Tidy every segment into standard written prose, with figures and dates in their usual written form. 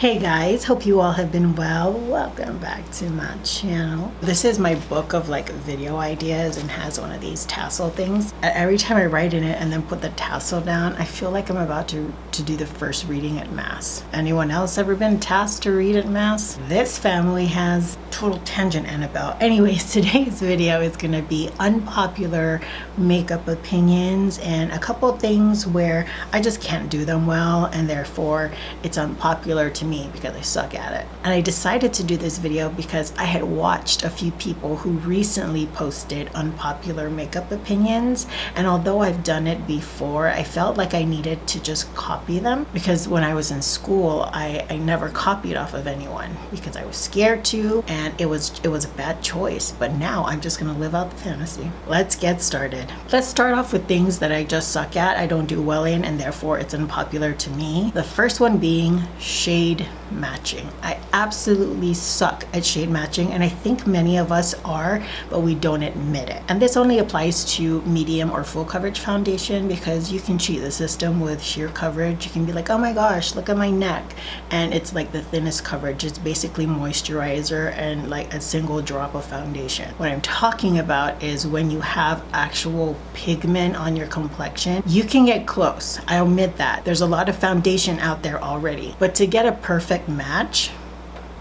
Hey guys, hope you all have been well. Welcome back to my channel. This is my book of like video ideas and has one of these tassel things. Every time I write in it and then put the tassel down, I feel like I'm about to do the first reading at Mass. Anyone else ever been tasked to read at Mass? This family has. Total tangent, Annabelle. Anyways, today's video is gonna be unpopular makeup opinions and a couple things where I just can't do them well and therefore it's unpopular to me because I suck at it. And I decided to do this video because I had watched a few people who recently posted unpopular makeup opinions, and although I've done it before, I felt like I needed to just copy them because when I was in school I never copied off of anyone because I was scared to, and it was a bad choice. But now I'm just gonna live out the fantasy. Let's get started. Let's start off with things that I just suck at, I don't do well in, and therefore it's unpopular to me. The first one being shade matching. I absolutely suck at shade matching, and I think many of us are, but we don't admit it. And this only applies to medium or full coverage foundation because you can cheat the system with sheer coverage. You can be like, oh my gosh, look at my neck, and it's like the thinnest coverage. It's basically moisturizer and like a single drop of foundation. What I'm talking about is when you have actual pigment on your complexion, you can get close. I admit that. There's a lot of foundation out there already, but to get a perfect match,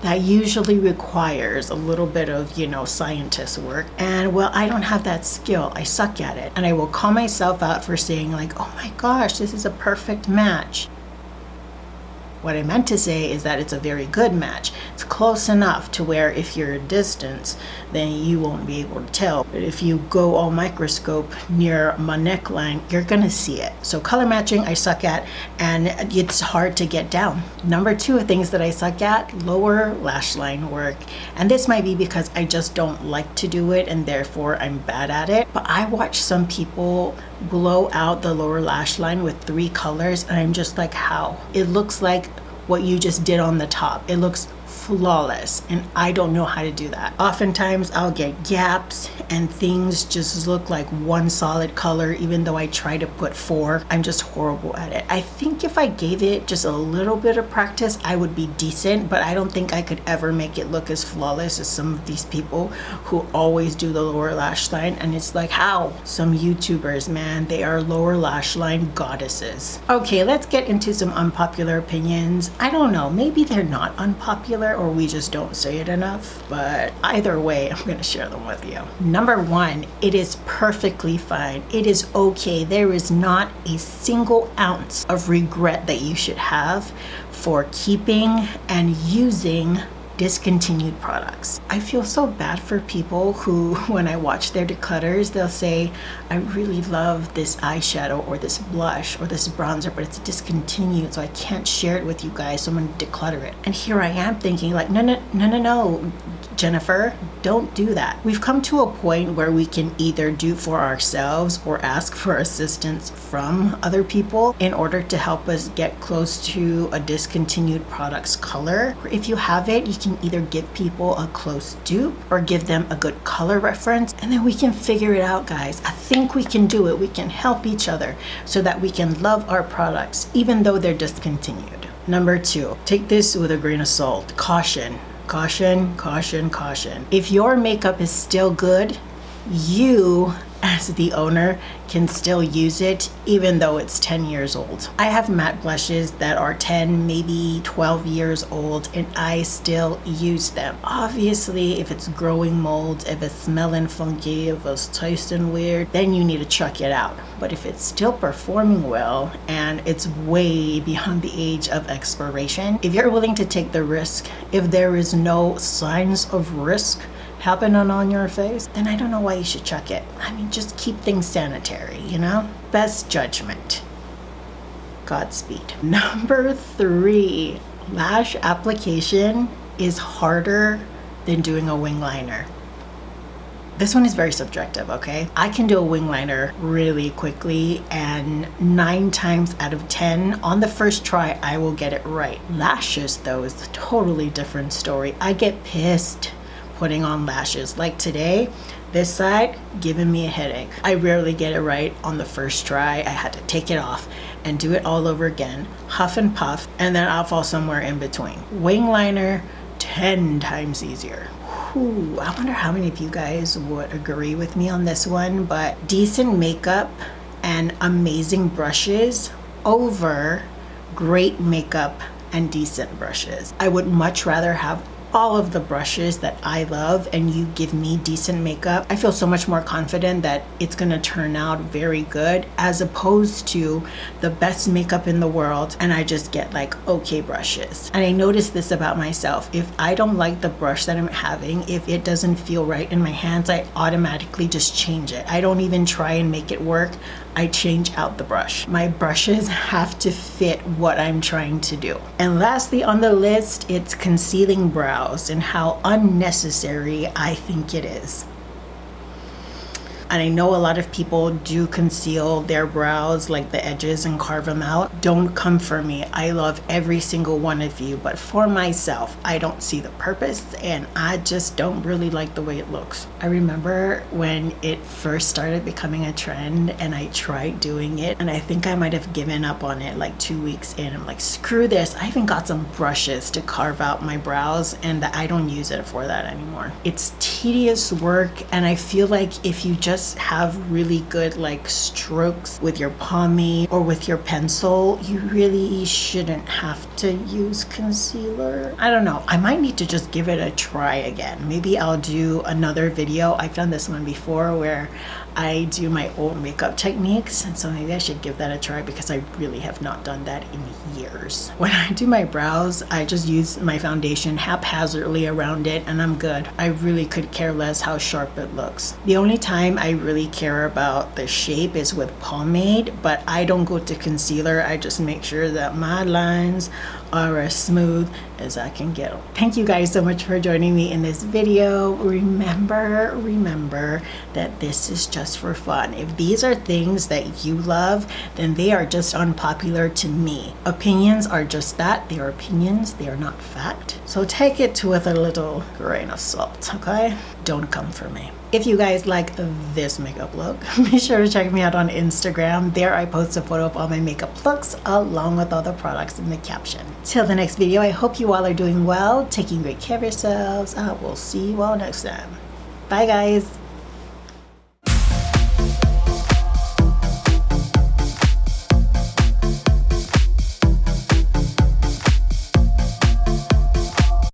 that usually requires a little bit of, scientist work. And well, I don't have that skill. I suck at it. And I will call myself out for saying like, oh my gosh, this is a perfect match. What I meant to say is that it's a very good match. It's close enough to where if you're a distance, then you won't be able to tell. But if you go all microscope near my neckline, you're gonna see it. So color matching, I suck at, and it's hard to get down. Number two of things that I suck at, lower lash line work. And this might be because I just don't like to do it and therefore I'm bad at it. But I watch some people blow out the lower lash line with 3 colors and I'm just like, how? It looks like what you just did on the top. It looks flawless and I don't know how to do that. Oftentimes I'll get gaps and things just look like one solid color even though I try to put 4. I'm just horrible at it. I think if I gave it just a little bit of practice I would be decent, but I don't think I could ever make it look as flawless as some of these people who always do the lower lash line, and it's like, how? Some YouTubers, man, they are lower lash line goddesses. Okay, let's get into some unpopular opinions. I don't know, maybe they're not unpopular or we just don't say it enough, but either way I'm gonna share them with you. Number 1, it is perfectly fine. It is okay. There is not a single ounce of regret that you should have for keeping and using discontinued products. I feel so bad for people who, when I watch their declutters, they'll say, I really love this eyeshadow or this blush or this bronzer, but it's discontinued, so I can't share it with you guys, so I'm gonna declutter it. And here I am thinking like, no, Jennifer, don't do that. We've come to a point where we can either do for ourselves or ask for assistance from other people in order to help us get close to a discontinued product's color. Or if you have it, you can either give people a close dupe or give them a good color reference, and then we can figure it out, guys. I think we can do it. We can help each other so that we can love our products even though they're discontinued. Number 2, take this with a grain of salt. Caution. Caution, caution, caution. If your makeup is still good, you as the owner can still use it even though it's 10 years old. I have matte blushes that are 10, maybe 12 years old, and I still use them. Obviously, if it's growing molds, if it's smelling funky, if it's tasting weird, then you need to chuck it out. But if it's still performing well and it's way beyond the age of expiration, if you're willing to take the risk, if there is no signs of risk happening on your face, then I don't know why you should chuck it. I mean, just keep things sanitary, Best judgment. Godspeed. Number 3, lash application is harder than doing a wing liner. This one is very subjective, okay? I can do a wing liner really quickly, and 9 times out of 10 on the first try I will get it right. Lashes though is a totally different story. I get pissed putting on lashes. Like today, this side giving me a headache. I rarely get it right on the first try. I had to take it off and do it all over again, huff and puff, and then I'll fall somewhere in between. Wing liner, 10 times easier. Ooh, I wonder how many of you guys would agree with me on this one, but decent makeup and amazing brushes over great makeup and decent brushes. I would much rather have all of the brushes that I love and you give me decent makeup. I feel so much more confident that it's gonna turn out very good, as opposed to the best makeup in the world and I just get like okay brushes. And I noticed this about myself. If I don't like the brush that I'm having, if it doesn't feel right in my hands, I automatically just change it. I don't even try and make it work. I change out the brush. My brushes have to fit what I'm trying to do. And lastly on the list, it's concealing brows and how unnecessary I think it is. And I know a lot of people do conceal their brows, like the edges, and carve them out. Don't come for me. I love every single one of you, but for myself, I don't see the purpose and I just don't really like the way it looks. I remember when it first started becoming a trend and I tried doing it, and I think I might have given up on it like 2 weeks in. I'm like, screw this. I even got some brushes to carve out my brows and I don't use it for that anymore. It's tedious work, and I feel like if you just have really good like strokes with your pomade or with your pencil, you really shouldn't have to use concealer. I don't know. I might need to just give it a try again. Maybe I'll do another video. I've done this one before where I do my old makeup techniques, and so maybe I should give that a try because I really have not done that in years. When I do my brows, I just use my foundation haphazardly around it and I'm good. I really could care less how sharp it looks. The only time I really care about the shape is with pomade, but I don't go to concealer. I just make sure that my lines are as smooth as I can get them. Thank you guys so much for joining me in this video. Remember that this is just for fun. If these are things that you love, then they are just unpopular to me. Opinions are just that. They are opinions. They are not fact. So take it with a little grain of salt, okay? Don't come for me. If you guys like this makeup look, be sure to check me out on Instagram. There I post a photo of all my makeup looks along with all the products in the caption. Till the next video, I hope you all are doing well, taking great care of yourselves. I will see you all next time. Bye guys.